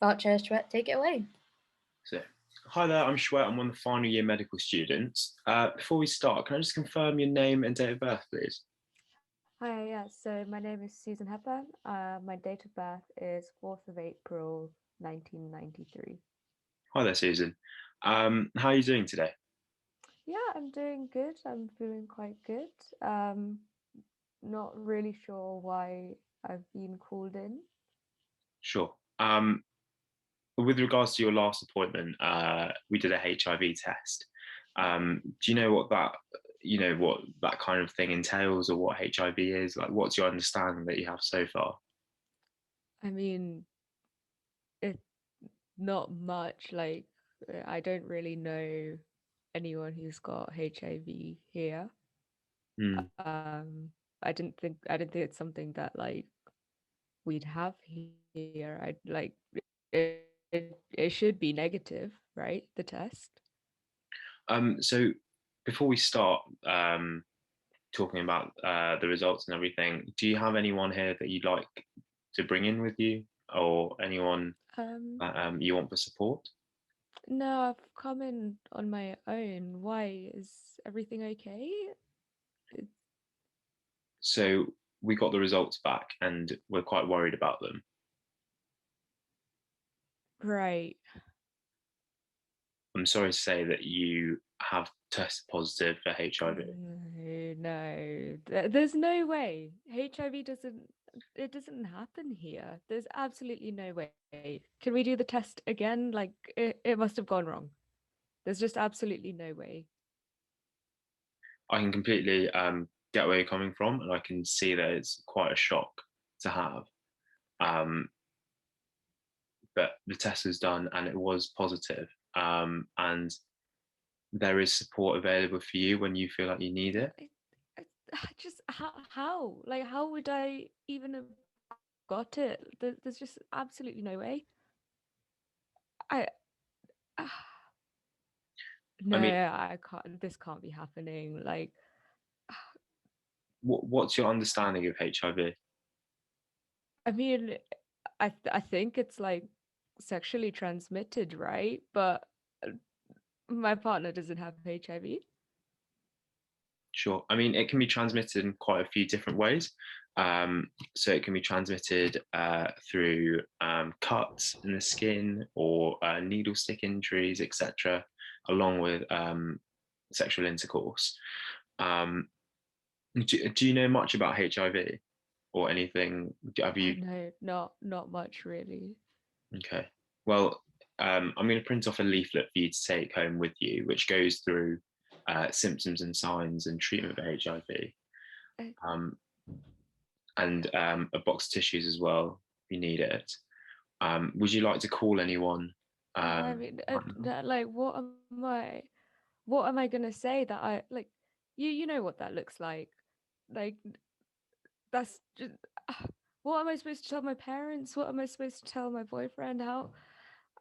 Archer, Shwet, take it away. So, hi there, I'm Shwet. I'm one of the final year medical students. Before we start, can I just confirm your name and date of birth, please? Hi, yeah. So my name is Susan Hepburn. My date of birth is 4th of April, 1993. Hi there, Susan. How are you doing today? Yeah, I'm doing good. I'm feeling quite good. Um, Not really sure why I've been called in. Sure. With regards to your last appointment, we did a HIV test. Do you know what that kind of thing entails, or what HIV is? Like, what's your understanding that you have so far? I mean, it not much. I don't really know anyone who's got HIV here. Hmm. I didn't think it's something that we'd have here. It should be negative, right? The test. So, before we start, talking about the results and everything, do you have anyone here that you'd like to bring in with you, or anyone Um, that you want for support? no, I've come in on my own. Why? Is everything okay? It- So we got the results back, and we're quite worried about them. Right. I'm sorry to say that you have tested positive for HIV. No, no. There's no way. HIV doesn't happen here. There's absolutely no way. Can we do the test again? It must have gone wrong. There's just absolutely no way. I can completely get where you're coming from, and I can see that it's quite a shock to have. Um, but the test was done, and it was positive. And there is support available for you when you feel like you need it. I just how? Like how would I even have got it? There's just absolutely no way. I I no, mean, I can't. This can't be happening. what's your understanding of HIV? I mean, I think it's like sexually transmitted, right? But uh, my partner doesn't have HIV. Sure. I mean, it can be transmitted in quite a few different ways. So it can be transmitted through cuts in the skin, or needle stick injuries, etc., along with sexual intercourse. Um, do you know much about HIV or anything? Have you? No, not much really. Okay. Well, I'm going to print off a leaflet for you to take home with you, which goes through symptoms and signs and treatment for HIV. I, Um, and a box of tissues as well if you need it. Would you like to call anyone I mean, right now? what am I gonna say that I like? You know what that looks like. Like that's just what am I supposed to tell my parents? What am I supposed to tell my boyfriend? How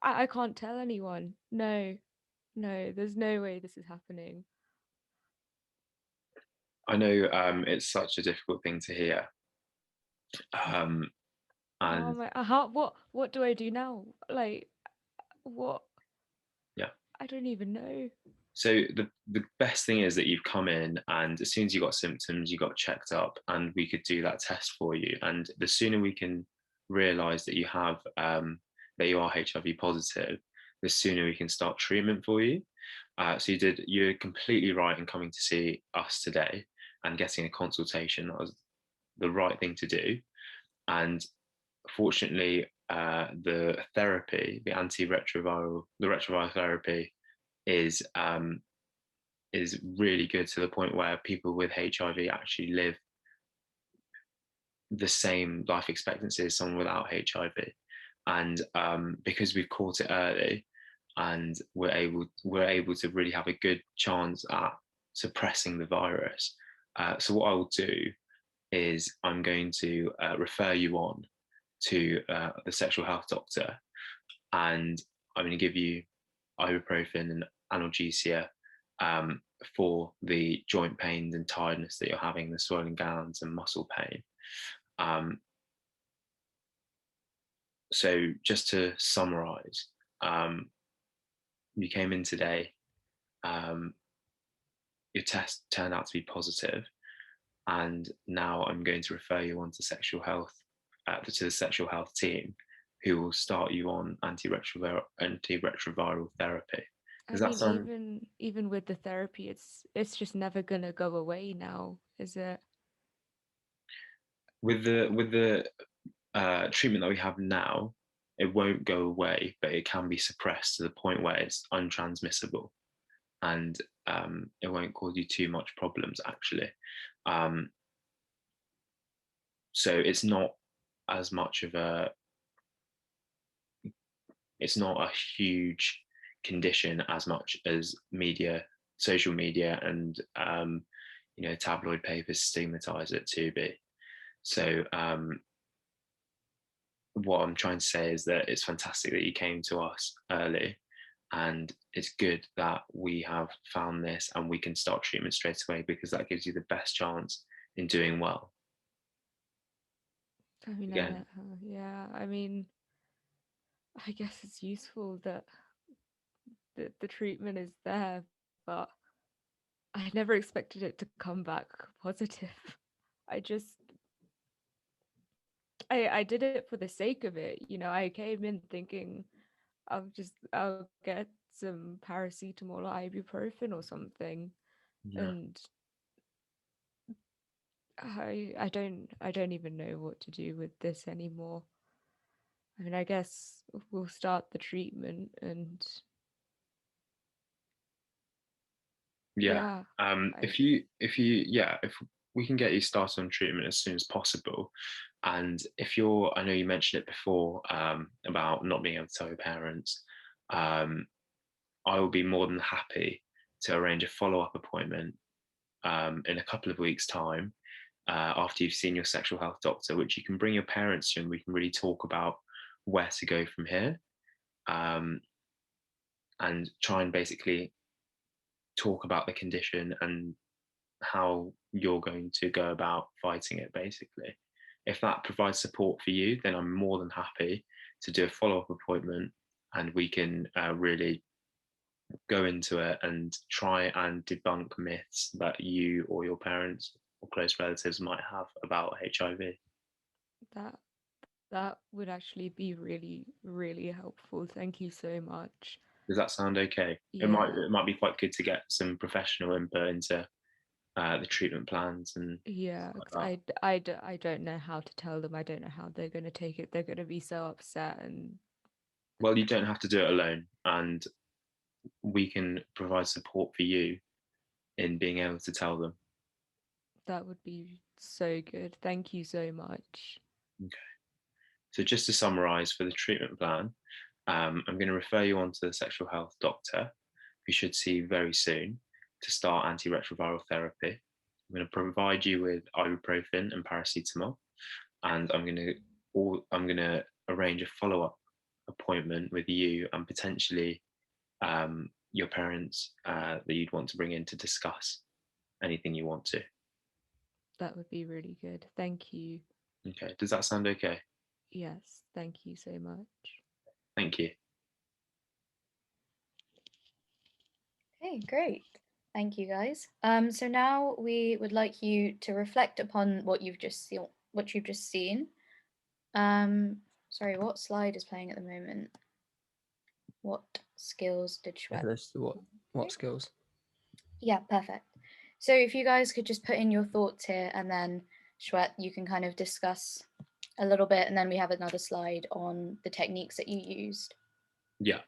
I can't tell anyone. No, no, there's no way this is happening. I know it's such a difficult thing to hear, um, How and am I? What do I do now? What? yeah. I don't even know. So the best thing is that you've come in, and as soon as you got symptoms, you got checked up, and we could do that test for you. And the sooner we can realise that that you are HIV positive, the sooner we can start treatment for you. So you're completely right in coming to see us today and getting a consultation. That was the right thing to do. And fortunately, the therapy, the retroviral therapy, is really good, to the point where people with HIV actually live the same life expectancy as someone without HIV. And because we've caught it early, and we're able to really have a good chance at suppressing the virus. So what I will do is I'm going to refer you on to the sexual health doctor, and I'm going to give you ibuprofen and analgesia for the joint pains and tiredness that you're having, the swollen glands and muscle pain. Um, So just to summarize, you came in today, um, your test turned out to be positive, and now I'm going to refer you on to sexual health, to the sexual health team, who will start you on antiretroviral therapy. I Does that mean, sound even with the therapy, it's just never gonna go away now, is it? with the treatment that we have now? It won't go away, but it can be suppressed to the point where it's untransmissible, and it won't cause you too much problems actually. Um, so as much of a it's not a huge condition as much as social media, and tabloid papers stigmatize it to be. So what I'm trying to say is that it's fantastic that you came to us early, and it's good that we have found this and we can start treatment straight away, because that gives you the best chance in doing well. I mean, Again, yeah. I mean, I guess it's useful that the treatment is there, but I never expected it to come back positive. I just I did it for the sake of it. I came in thinking I'll get some paracetamol or ibuprofen or something, yeah, and I don't even know what to do with this anymore. I mean, I guess we'll start the treatment and yeah. yeah, I If we can get you started on treatment as soon as possible, and I know you mentioned it before, about not being able to tell your parents. um, I will be more than happy to arrange a follow-up appointment in a couple of weeks' time, after you've seen your sexual health doctor, which you can bring your parents to, and we can really talk about where to go from here, um, and try and basically talk about the condition and how you're going to go about fighting it, basically. If that provides support for you, then I'm more than happy to do a follow-up appointment, and we can really go into it and try and debunk myths that you or your parents or close relatives might have about HIV. that that would actually be really, really helpful. Thank you so much. Does that sound okay? It might Yeah, it might be quite good to get some professional input into the treatment plans and yeah, stuff 'cause like that. I don't know how to tell them. I don't know how they're gonna take it. They're gonna be so upset, and Well, you don't have to do it alone, and we can provide support for you in being able to tell them. that would be so good. Thank you so much. Okay. So just to summarize for the treatment plan, I'm going to refer you on to the sexual health doctor, who should see you very soon, to start antiretroviral therapy. I'm going to provide you with ibuprofen and paracetamol, and I'm going to arrange a follow-up appointment with you and potentially your parents, that you'd want to bring in to discuss anything you want to. That would be really good. Thank you. Okay, does that sound okay? Yes, thank you so much. Thank you. Okay, great. Thank you, guys. So now we would like you to reflect upon what you've just seen. What you've just seen. Sorry, what slide is playing at the moment? What skills did Yeah, Shweb? that's what skills? Yeah, perfect. So if you guys could just put in your thoughts here, and then Shwet, you can kind of discuss a little bit, and then we have another slide on the techniques that you used. Yeah.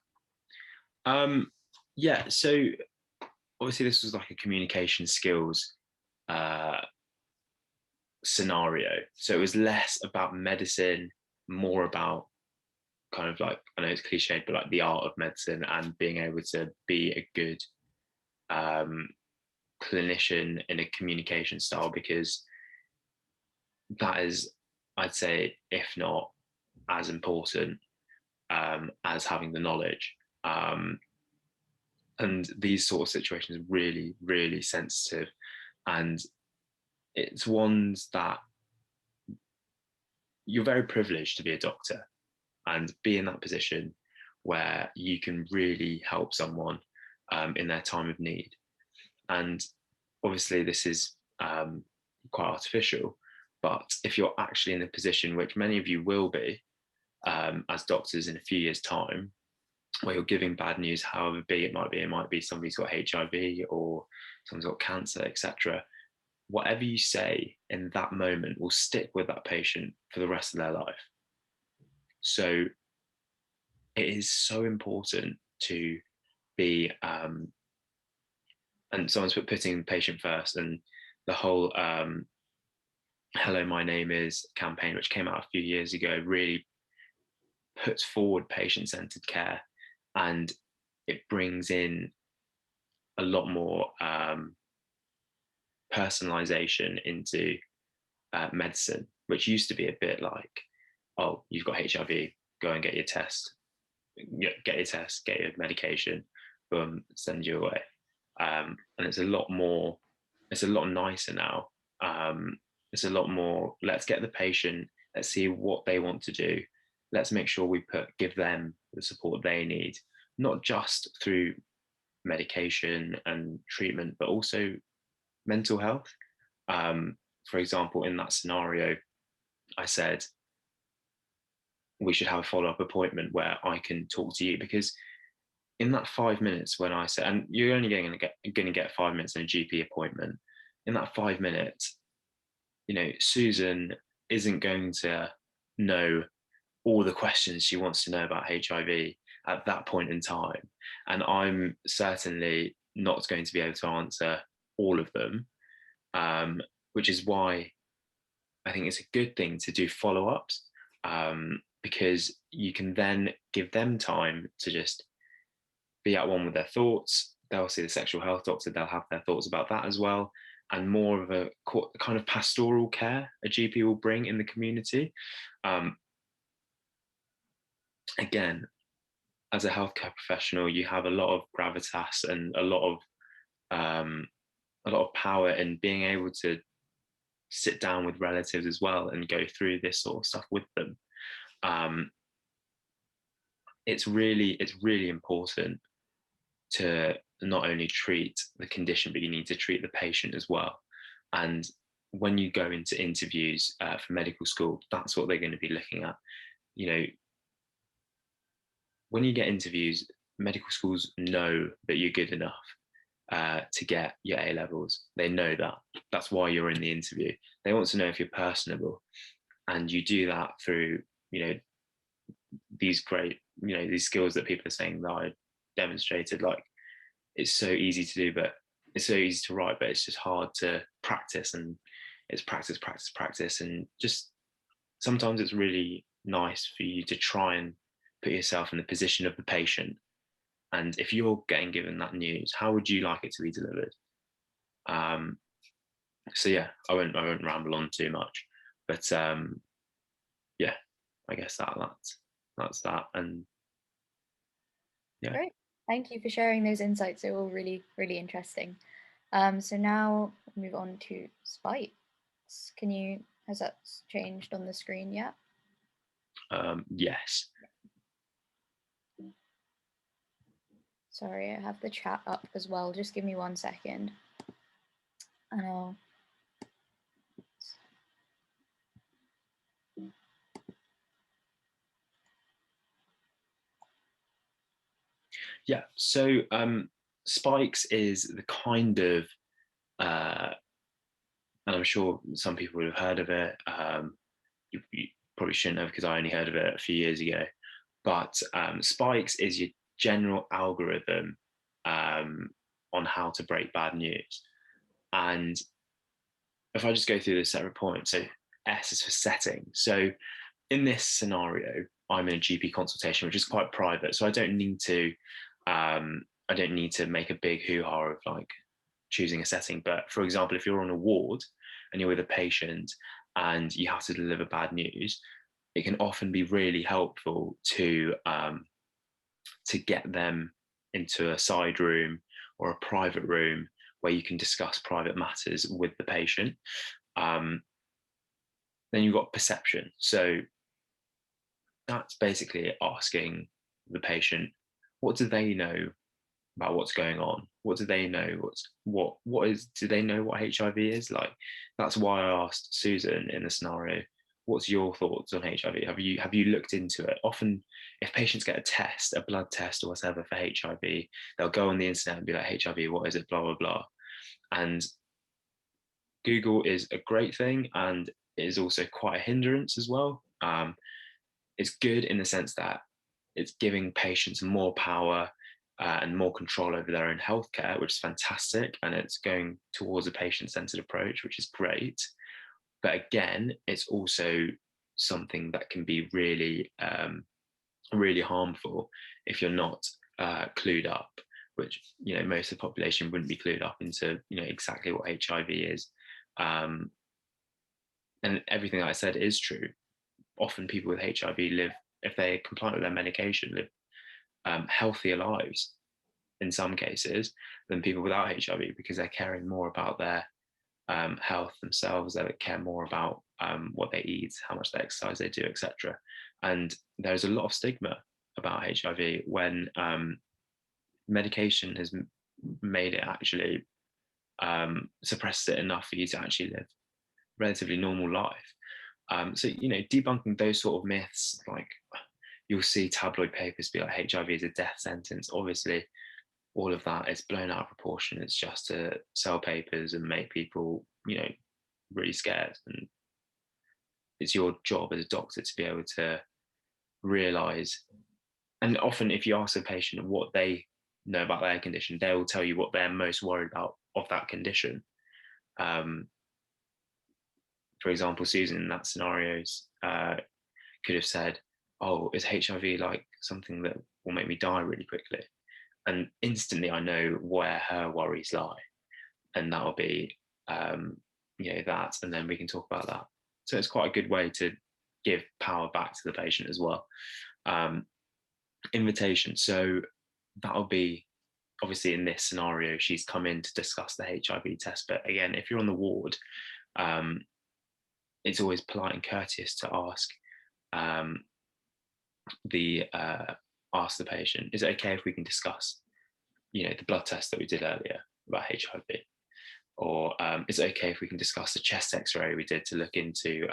Um, yeah. So obviously, this was like a communication skills uh, scenario. So it was less about medicine, more about kind of like, I know it's cliched, but like the art of medicine and being able to be a good um, clinician in a communication style, because that is, I'd say, if not as important as having the knowledge. And these sort of situations are really, really sensitive. And it's ones that you're very privileged to be a doctor. and be in that position where you can really help someone in their time of need. And obviously this is quite artificial, but if you're actually in a position, which many of you will be as doctors in a few years' time, where you're giving bad news, however big it might be somebody's got HIV or someone's got cancer, etc. Whatever you say in that moment will stick with that patient for the rest of their life. So it is so important to be, and someone's putting the patient first, and the whole Hello, My Name Is campaign, which came out a few years ago, really puts forward patient-centered care, and it brings in a lot more personalization into medicine, which used to be a bit like, oh, you've got HIV, go and get your test, get your medication, boom, send you away. And it's a lot nicer now. It's a lot more, let's get the patient, let's see what they want to do. Let's make sure we give them the support they need, not just through medication and treatment, but also mental health. For example, in that scenario, I said we should have a follow-up appointment where I can talk to you, because in that 5 minutes when I said, and you're only going to get 5 minutes in a GP appointment, in that 5 minutes, Susan isn't going to know all the questions she wants to know about HIV at that point in time. And I'm certainly not going to be able to answer all of them, which is why I think it's a good thing to do follow-ups, because you can then give them time to just be at one with their thoughts. They'll see the sexual health doctor, they'll have their thoughts about that as well, and more of a kind of pastoral care a GP will bring in the community. Again, as a healthcare professional, you have a lot of gravitas and a lot of power in being able to sit down with relatives as well and go through this sort of stuff with them. It's really important to not only treat the condition, but you need to treat the patient as well. And when you go into interviews for medical school, that's what they're going to be looking at. When you get interviews, medical schools know that you're good enough to get your A levels. They know that. That's why you're in the interview. They want to know if you're personable, and you do that through these great these skills that people are saying that I demonstrated. Like, it's so easy to do, but it's so easy to write, but it's just hard to practice. And it's practice, and just sometimes it's really nice for you to try and put yourself in the position of the patient. And if you're getting given that news, how would you like it to be delivered? So yeah, I won't ramble on too much, but yeah, I guess that's that. And yeah. Great. Thank you for sharing those insights. They're all really, really interesting. So now we'll move on to spikes. Has that changed on the screen yet? Yes. Sorry, I have the chat up as well. Just give me 1 second. And I'll... Yeah, so spikes is the kind of, and I'm sure some people would have heard of it. You probably shouldn't have, because I only heard of it a few years ago. But spikes is your general algorithm on how to break bad news. And if I just go through the separate points, so S is for setting. So in this scenario, I'm in a GP consultation, which is quite private. So I don't need to make a big hoo-ha of like choosing a setting. But for example, if you're on a ward and you're with a patient and you have to deliver bad news, it can often be really helpful to get them into a side room or a private room where you can discuss private matters with the patient. Then you've got perception. So that's basically asking the patient, what do they know about what's going on? What do they know? Do they know what HIV is? Like, that's why I asked Susan in the scenario, what's your thoughts on HIV? Have you looked into it? Often if patients get a test, a blood test or whatever for HIV, they'll go on the internet and be like, HIV, what is it? Blah, blah, blah. And Google is a great thing, and it is also quite a hindrance as well. It's good in the sense that it's giving patients more power and more control over their own healthcare, which is fantastic. And it's going towards a patient-centered approach, which is great. But again, it's also something that can be really, really harmful if you're not clued up, which, most of the population wouldn't be clued up into, exactly what HIV is. And everything that I said is true. Often people with HIV live, if they're compliant with their medication, live healthier lives in some cases than people without HIV, because they're caring more about their health themselves. They care more about what they eat, how much they exercise they do, etc. And there's a lot of stigma about HIV when medication has made it actually suppresses it enough for you to actually live relatively normal life. So, debunking those sort of myths, like you'll see tabloid papers be like, HIV is a death sentence. Obviously, all of that is blown out of proportion. It's just to sell papers and make people, really scared. And it's your job as a doctor to be able to realize. And often, if you ask a patient what they know about their condition, they will tell you what they're most worried about of that condition. For example, Susan in that scenario could have said, "Oh, is HIV like something that will make me die really quickly?" And instantly I know where her worries lie, and that'll be that, and then we can talk about that. So it's quite a good way to give power back to the patient as well. Invitation, so that'll be, obviously in this scenario she's come in to discuss the HIV test, but again, if you're on the ward, it's always polite and courteous to ask ask the patient, is it okay if we can discuss, the blood test that we did earlier about HIV? Or is it okay if we can discuss the chest x-ray we did to look into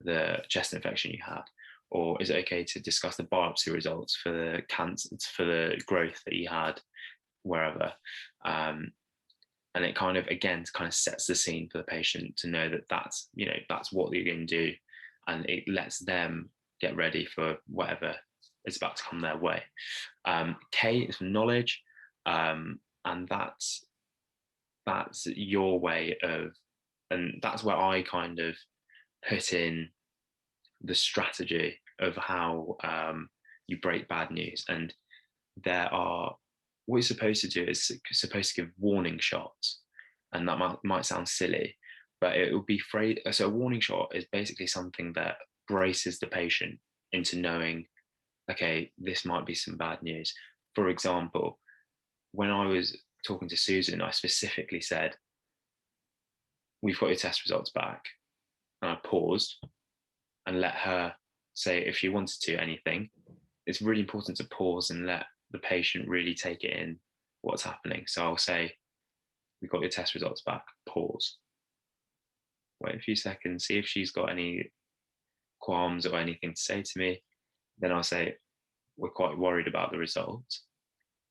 the chest infection you had? Or is it okay to discuss the biopsy results for the cancer, for the growth that you had wherever? And it kind of sets the scene for the patient to know that that's what you're going to do, and it lets them get ready for whatever is about to come their way. K is for knowledge, and that's your way of, and that's where I kind of put in the strategy of how you break bad news. And what you're supposed to do is supposed to give warning shots, and that might sound silly, but it would be so a warning shot is basically something that braces the patient into knowing, okay, this might be some bad news. For example, when I was talking to Susan, I specifically said, we've got your test results back. And I paused and let her say if she wanted to anything. It's really important to pause and let the patient really take it in what's happening. So I'll say, we've got your test results back, pause. Wait a few seconds, see if she's got any qualms or anything to say to me. Then I'll say, we're quite worried about the results,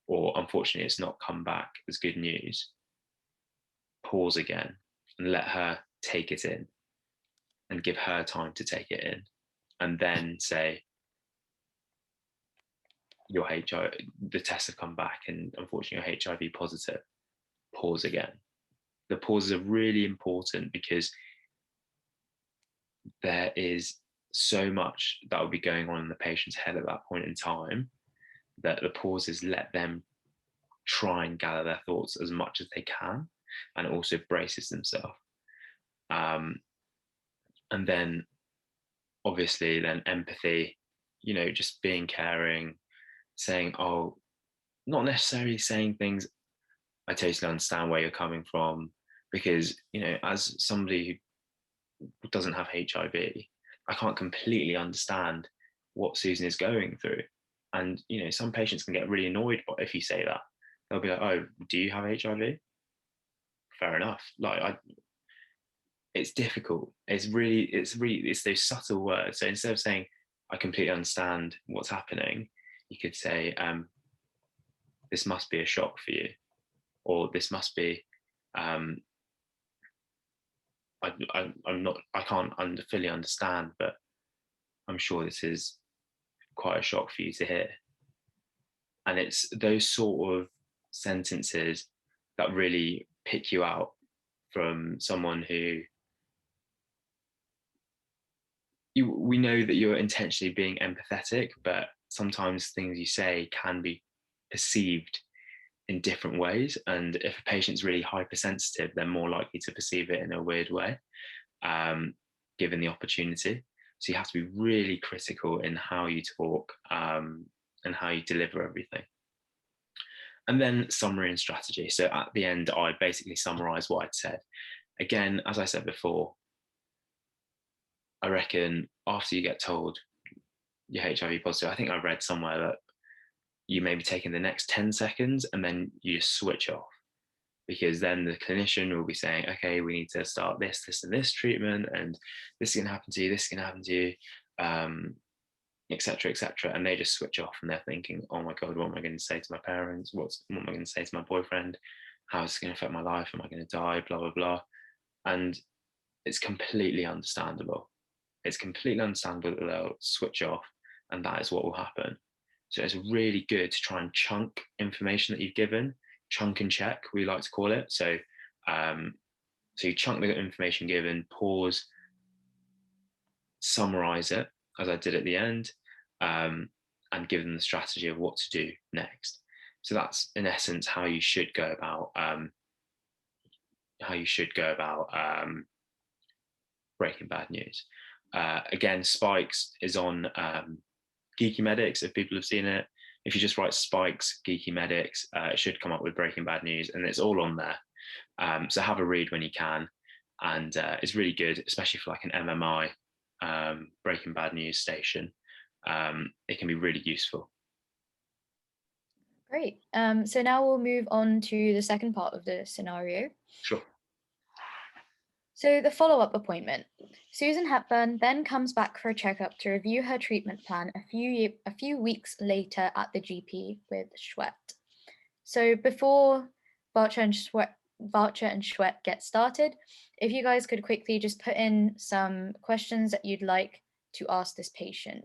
or unfortunately it's not come back as good news. Pause again and let her take it in and give her time to take it in, and then say, your HIV, the tests have come back and unfortunately you're HIV positive. Pause again. The pauses are really important because there is so much that will be going on in the patient's head at that point in time that the pauses let them try and gather their thoughts as much as they can, and also braces themselves. And then obviously then empathy, just being caring, saying, oh, not necessarily saying things, I totally understand where you're coming from, because, as somebody who doesn't have HIV, I can't completely understand what Susan is going through. And some patients can get really annoyed if you say that. They'll be like, "Oh, do you have HIV?" Fair enough. It's difficult. It's those subtle words. So instead of saying, "I completely understand what's happening," you could say, "This must be a shock for you," or "This must be, I'm not, I can't fully understand, but I'm sure this is quite a shock for you to hear." And it's those sort of sentences that really pick you out from someone who we know that you're intentionally being empathetic, but sometimes things you say can be perceived in different ways. And if a patient's really hypersensitive, they're more likely to perceive it in a weird way, given the opportunity. So you have to be really critical in how you talk and how you deliver everything. And then summary and strategy. So at the end, I basically summarize what I'd said. Again, as I said before, I reckon after you get told you're HIV positive, I think I read somewhere that you may be taking the next 10 seconds and then you just switch off, because then the clinician will be saying, "Okay, we need to start this, this, and this treatment, and this is going to happen to you, this is going to happen to you, etc., etc." And they just switch off and they're thinking, "Oh my God, what am I going to say to my parents? What am I going to say to my boyfriend? How is this going to affect my life? Am I going to die? Blah, blah, blah." And it's completely understandable. It's completely understandable that they'll switch off, and that is what will happen. So it's really good to try and chunk information that you've given, chunk and check, we like to call it. So you chunk the information given, pause, summarize it, as I did at the end, and give them the strategy of what to do next. So that's in essence how you should go about breaking bad news. Again, Spikes is on Geeky Medics, if people have seen it. If you just write Spikes Geeky Medics, it should come up with Breaking Bad News, and it's all on there. So have a read when you can, and it's really good, especially for like an MMI Breaking Bad News station. It can be really useful. Great. So now we'll move on to the second part of the scenario. Sure. So the follow-up appointment. Susan Hepburn then comes back for a checkup to review her treatment plan a few weeks later at the GP with Schwett. So before Varcher and Schwett get started, if you guys could quickly just put in some questions that you'd like to ask this patient.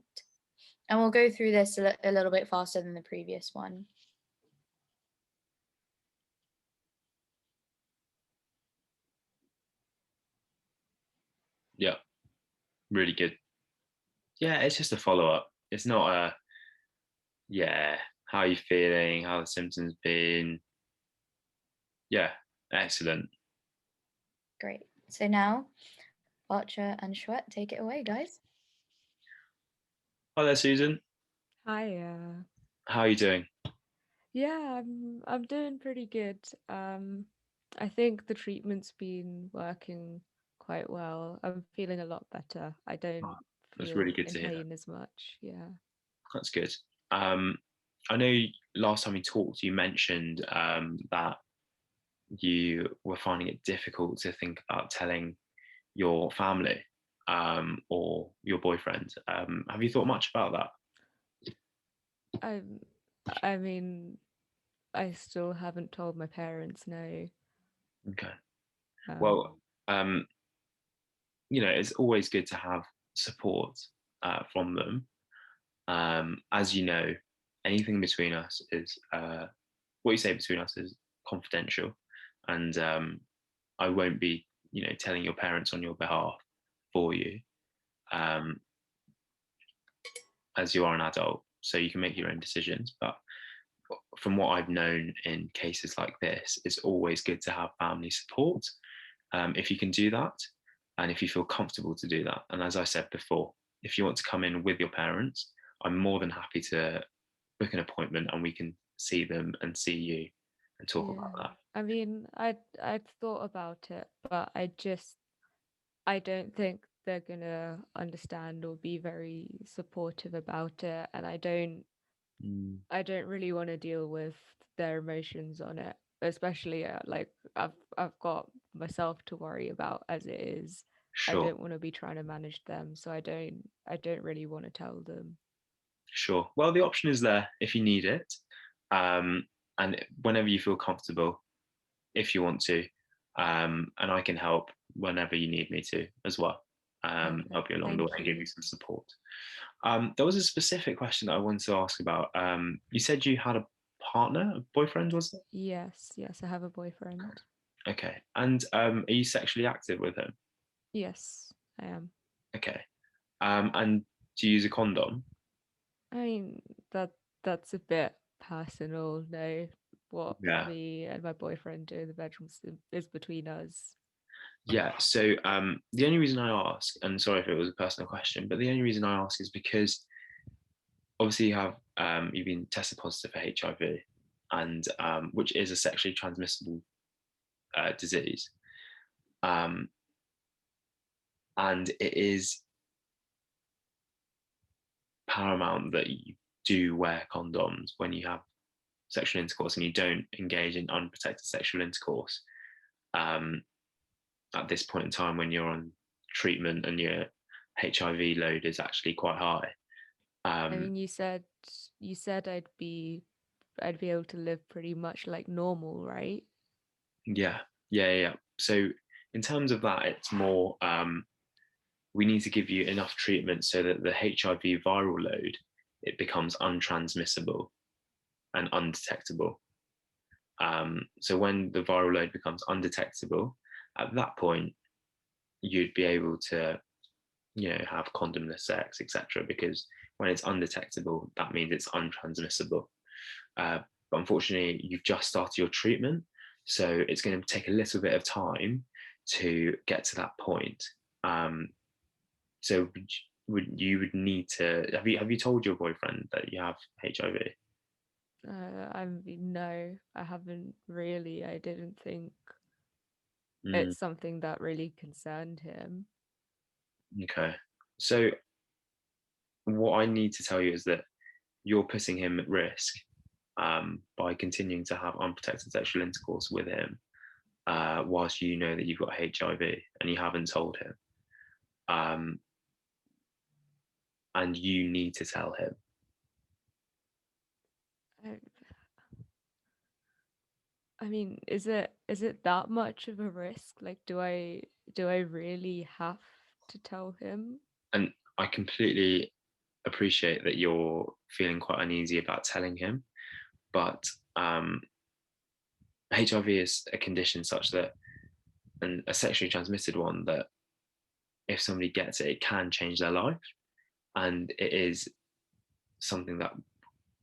And we'll go through this a little bit faster than the previous one. Yeah, really good. Yeah, it's just a follow-up. It's not how are you feeling? How the symptoms been? Yeah, excellent. Great. So now, Varcher and Schwett, take it away, guys. Hi there, Susan. Hi. How are you doing? Yeah, I'm doing pretty good. I think the treatment's been working quite well. I'm feeling a lot better. I don't That's feel really good in to hear. pain as much. Yeah. That's good. I know last time we talked, you mentioned that you were finding it difficult to think about telling your family or your boyfriend. Have you thought much about that? I mean, I still haven't told my parents, no. Okay. Well, it's always good to have support from them. As you know, anything between us is what you say between us is confidential, and I won't be, telling your parents on your behalf for you, as you are an adult, so you can make your own decisions. But from what I've known in cases like this, it's always good to have family support if you can do that, and if you feel comfortable to do that. And as I said before, if you want to come in with your parents, I'm more than happy to book an appointment and we can see them and see you and talk about that. I mean, I'd thought about it, but I don't think they're gonna understand or be very supportive about it, and I don't really want to deal with their emotions on it, especially like I've got myself to worry about as it is. I Sure, don't want to be trying to manage them, so I don't really want to tell them. sure. Well, the option is there if you need it, um, and whenever you feel comfortable, if you want to, and I can help whenever you need me to as well. Perfect. Help you along the way Thank and give you. you some support. There was a specific question that I wanted to ask about. You said you had a partner, a boyfriend, was it? Yes, yes, I have a boyfriend. Okay. And are you sexually active with him? Yes, I am. Okay. And do you use a condom? I mean, that's a bit personal. No, what Yeah. me and my boyfriend do in the bedroom is between us. Yeah. So the only reason I ask, and sorry if it was a personal question, but the only reason I ask is because obviously you've been tested positive for HIV, and which is a sexually transmissible disease, um, and it is paramount that you do wear condoms when you have sexual intercourse and you don't engage in unprotected sexual intercourse at this point in time when you're on treatment and your HIV load is actually quite high. I Um, mean, you said I'd be able to live pretty much like normal, right? yeah, yeah. So in terms of that, it's more we need to give you enough treatment so that the HIV viral load it becomes untransmissible and undetectable. So when the viral load becomes undetectable, at that point you'd be able to, have condomless sex, etc. Because when it's undetectable, that means it's untransmissible. But unfortunately, you've just started your treatment, so it's going to take a little bit of time to get to that point. So would need to have you told your boyfriend that you have HIV? I mean, no, I haven't really. I didn't think Mm, it's something that really concerned him. okay. So what I need to tell you is that you're putting him at risk by continuing to have unprotected sexual intercourse with him, whilst you know that you've got HIV and you haven't told him. Um, and you need to tell him. I, I mean, is it that much of a risk? Like, do I really have to tell him? And I completely appreciate that you're feeling quite uneasy about telling him, but HIV is a condition such that, and a sexually transmitted one, that if somebody gets it, it can change their life. And it is something that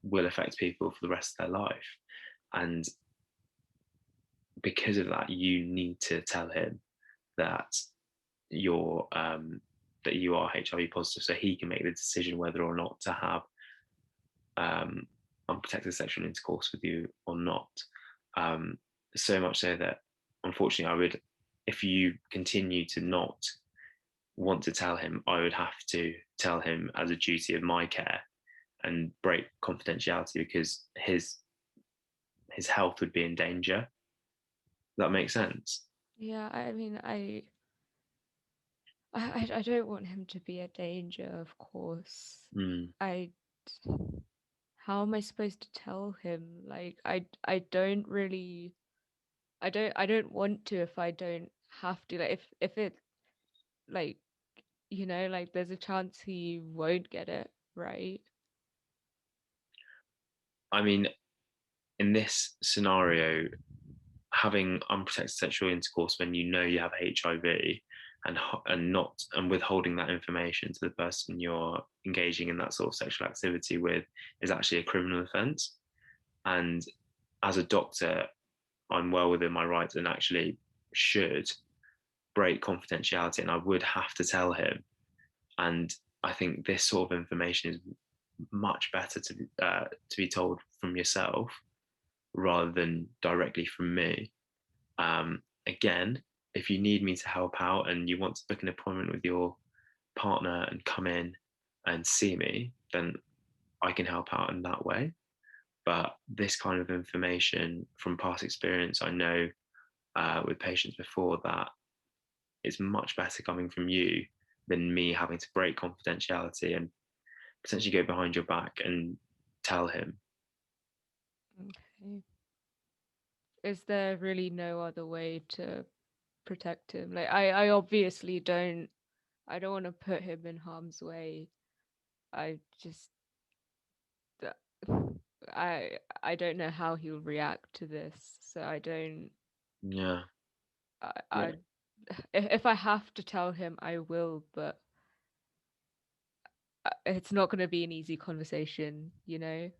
will affect people for the rest of their life. And because of that, you need to tell him that you're that you are HIV positive, so he can make the decision whether or not to have um, unprotected sexual intercourse with you or not. Um, so much so that, unfortunately, I would, if you continue to not want to tell him, I would have to tell him as a duty of my care and break confidentiality because his health would be in danger. Does that make sense? Yeah, I mean, I don't want him to be a danger, of course. Mm. I How am I supposed to tell him? Like, I don't really, I don't want to if I don't have to. Like, if it like, like there's a chance he won't get it, right? I mean, in this scenario, having unprotected sexual intercourse when you know you have HIV and withholding that information to the person you're engaging in that sort of sexual activity with is actually a criminal offence. And as a doctor, I'm well within my rights and actually should break confidentiality, and I would have to tell him. And I think this sort of information is much better to be told from yourself rather than directly from me. Again, if you need me to help out and you want to book an appointment with your partner and come in and see me, then I can help out in that way. But this kind of information from past experience, I know with patients before, that it's much better coming from you than me having to break confidentiality and potentially go behind your back and tell him. Okay. Is there really no other way to protect him? Like, I obviously don't. I don't want to put him in harm's way. I just, I don't know how he'll react to this. So I don't. Yeah. I if I have to tell him, I will. But it's not going to be an easy conversation, you know.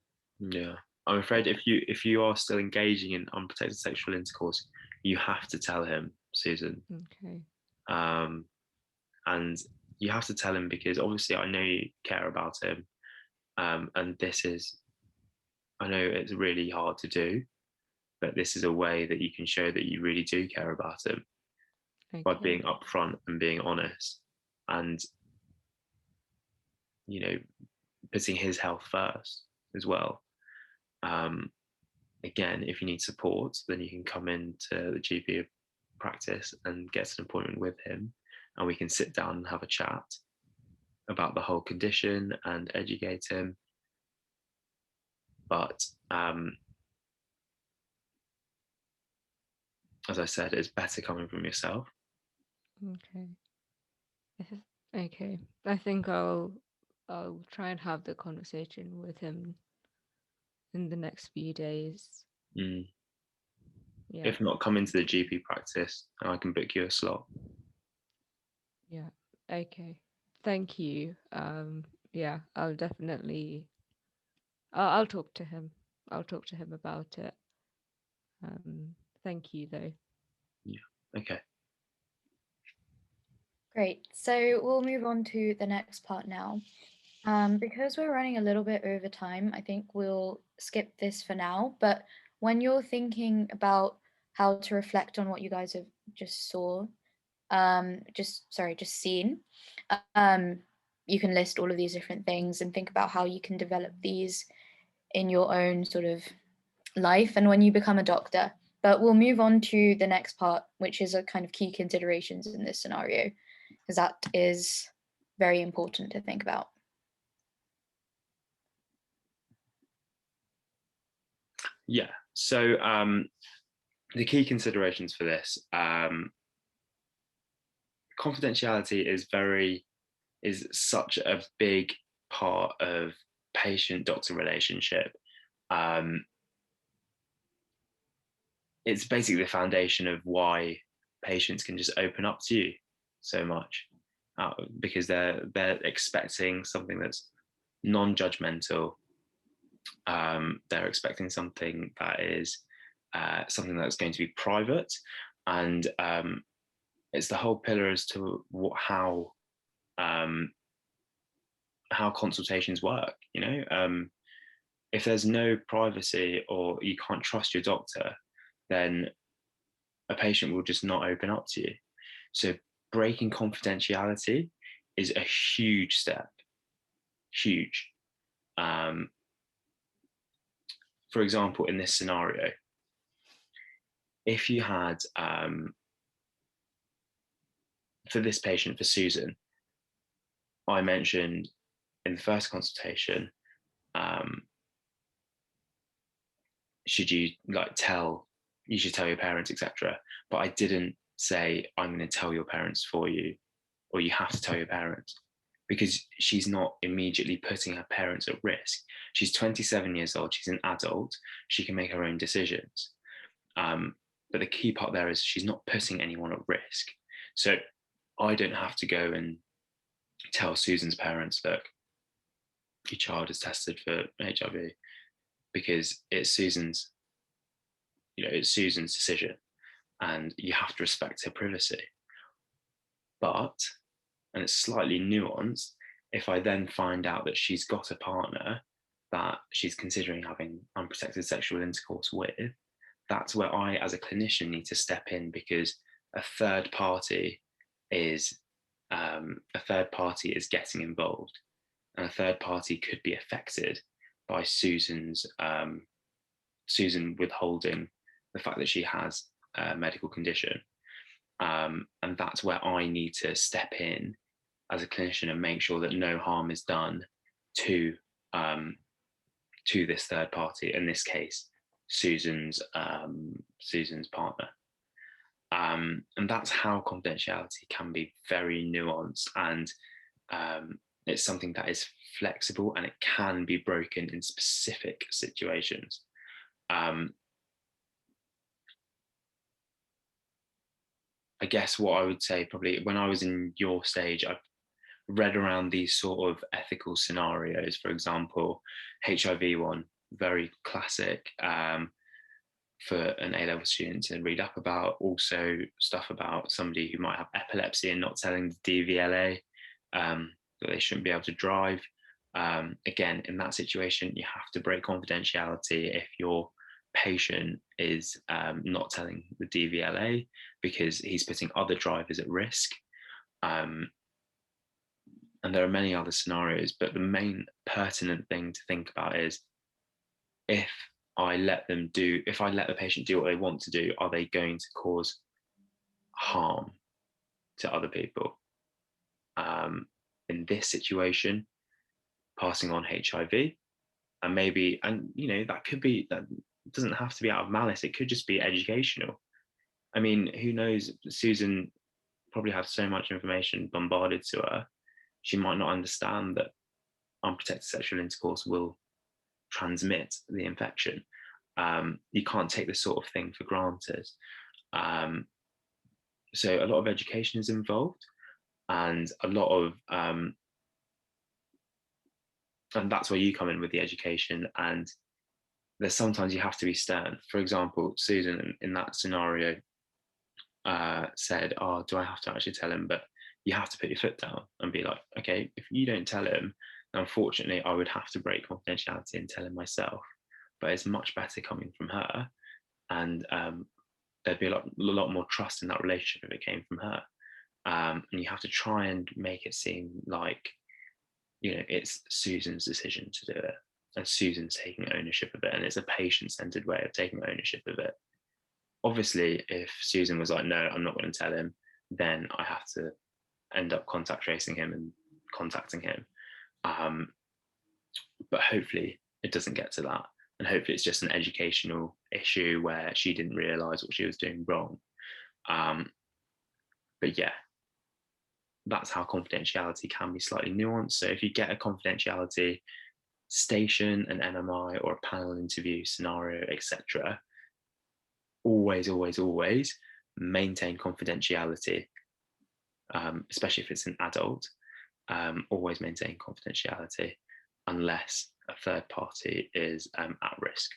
Yeah. I'm afraid if you are still engaging in unprotected sexual intercourse, you have to tell him, Susan. Okay. And you have to tell him because obviously I know you care about him. And this is, I know it's really hard to do, but this is a way that you can show that you really do care about him by Okay. being upfront and being honest, and you know, putting his health first as well. Again, if you need support, then you can come into the GP practice and get an appointment with him, and we can sit down and have a chat about the whole condition and educate him. But as I said, it's better coming from yourself. Okay. Okay. I think I'll try and have the conversation with him in the next few days. Mm. Yeah. If not, come into the GP practice and I can book you a slot. Yeah. Okay. Thank you. Yeah, I'll definitely I'll talk to him. I'll talk to him about it. Thank you though. Yeah. Okay. Great. So we'll move on to the next part now. Because we're running a little bit over time, I think we'll skip this for now. But when you're thinking about how to reflect on what you guys have just seen, you can list all of these different things and think about how you can develop these in your own sort of life and when you become a doctor. But we'll move on to the next part, which is a kind of key considerations in this scenario, because that is very important to think about. Yeah. So the key considerations for this, confidentiality is such a big part of patient-doctor relationship. It's basically the foundation of why patients can just open up to you so much, because they're expecting something that's non-judgmental. They're expecting something that is something that's going to be private, and it's the whole pillar as to how consultations work. You know, if there's no privacy or you can't trust your doctor, then a patient will just not open up to you. So breaking confidentiality is a huge step. Huge. For example, in this scenario, if you had, for this patient, for Susan, I mentioned in the first consultation, should you you should tell your parents, etc. But I didn't say, I'm going to tell your parents for you, or you have to tell your parents, because she's not immediately putting her parents at risk. She's 27 years old, she's an adult, she can make her own decisions. But the key part there is she's not putting anyone at risk. So I don't have to go and tell Susan's parents, look, your child is tested for HIV, because it's Susan's decision, and you have to respect her privacy. But, and it's slightly nuanced, if I then find out that she's got a partner that she's considering having unprotected sexual intercourse with, that's where I, as a clinician, need to step in, because a third party is a third party is getting involved, and a third party could be affected by Susan withholding the fact that she has a medical condition. And that's where I need to step in as a clinician and make sure that no harm is done to this third party, in this case, Susan's partner. And that's how confidentiality can be very nuanced, and it's something that is flexible and it can be broken in specific situations. I guess what I would say, probably when I was in your stage, I read around these sort of ethical scenarios. For example, HIV one, very classic for an A-level student to read up about. Also stuff about somebody who might have epilepsy and not telling the DVLA that they shouldn't be able to drive. Again, in that situation, you have to break confidentiality if your patient is not telling the DVLA, because he's putting other drivers at risk. And there are many other scenarios, but the main pertinent thing to think about is, if I let the patient do what they want to do, are they going to cause harm to other people? In this situation, passing on HIV, and maybe, and that could be, that doesn't have to be out of malice, it could just be educational. I mean, who knows? Susan probably had so much information bombarded to her, she might not understand that unprotected sexual intercourse will transmit the infection. You can't take this sort of thing for granted. So a lot of education is involved, and a lot of and that's where you come in with the education. And there's sometimes you have to be stern. For example, Susan in that scenario said, "Oh, do I have to actually tell him?" But you have to put your foot down and be like, "Okay, if you don't tell him, unfortunately, I would have to break confidentiality and tell him myself." But it's much better coming from her, and there'd be a lot more trust in that relationship if it came from her. And you have to try and make it seem like, it's Susan's decision to do it, and Susan's taking ownership of it, and it's a patient-centered way of taking ownership of it. Obviously, if Susan was like, "No, I'm not going to tell him," then I have to end up contact tracing him and contacting him. But hopefully it doesn't get to that. And hopefully it's just an educational issue where she didn't realize what she was doing wrong. But yeah, that's how confidentiality can be slightly nuanced. So if you get a confidentiality station, an NMI, or a panel interview scenario, etc., always maintain confidentiality, especially if it's an adult. Always maintain confidentiality unless a third party is at risk.